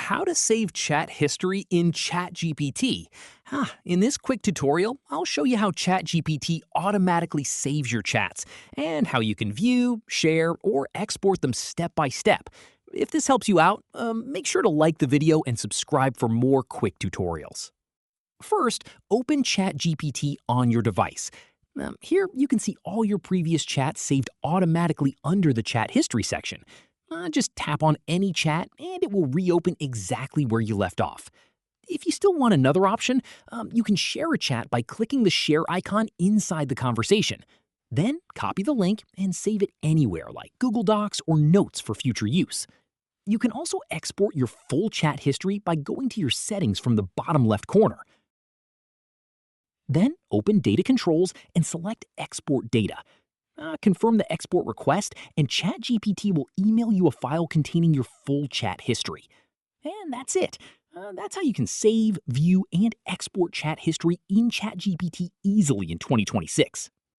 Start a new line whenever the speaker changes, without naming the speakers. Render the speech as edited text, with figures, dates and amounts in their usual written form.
How to save chat history in ChatGPT. In this quick tutorial, I'll show you how ChatGPT automatically saves your chats and how you can view, share, or export them step by step. If this helps you out, make sure to like the video and subscribe for more quick tutorials. First, open ChatGPT on your device. Here, you can see all your previous chats saved automatically under the chat history section. Just tap on any chat and it will reopen exactly where you left off. If you still want another option, you can share a chat by clicking the share icon inside the conversation. Then copy the link and save it anywhere like Google Docs or Notes for future use. You can also export your full chat history by going to your settings from the bottom left corner. Then open Data Controls and select Export Data. Confirm the export request, and ChatGPT will email you a file containing your full chat history. And that's it. That's how you can save, view, and export chat history in ChatGPT easily in 2026.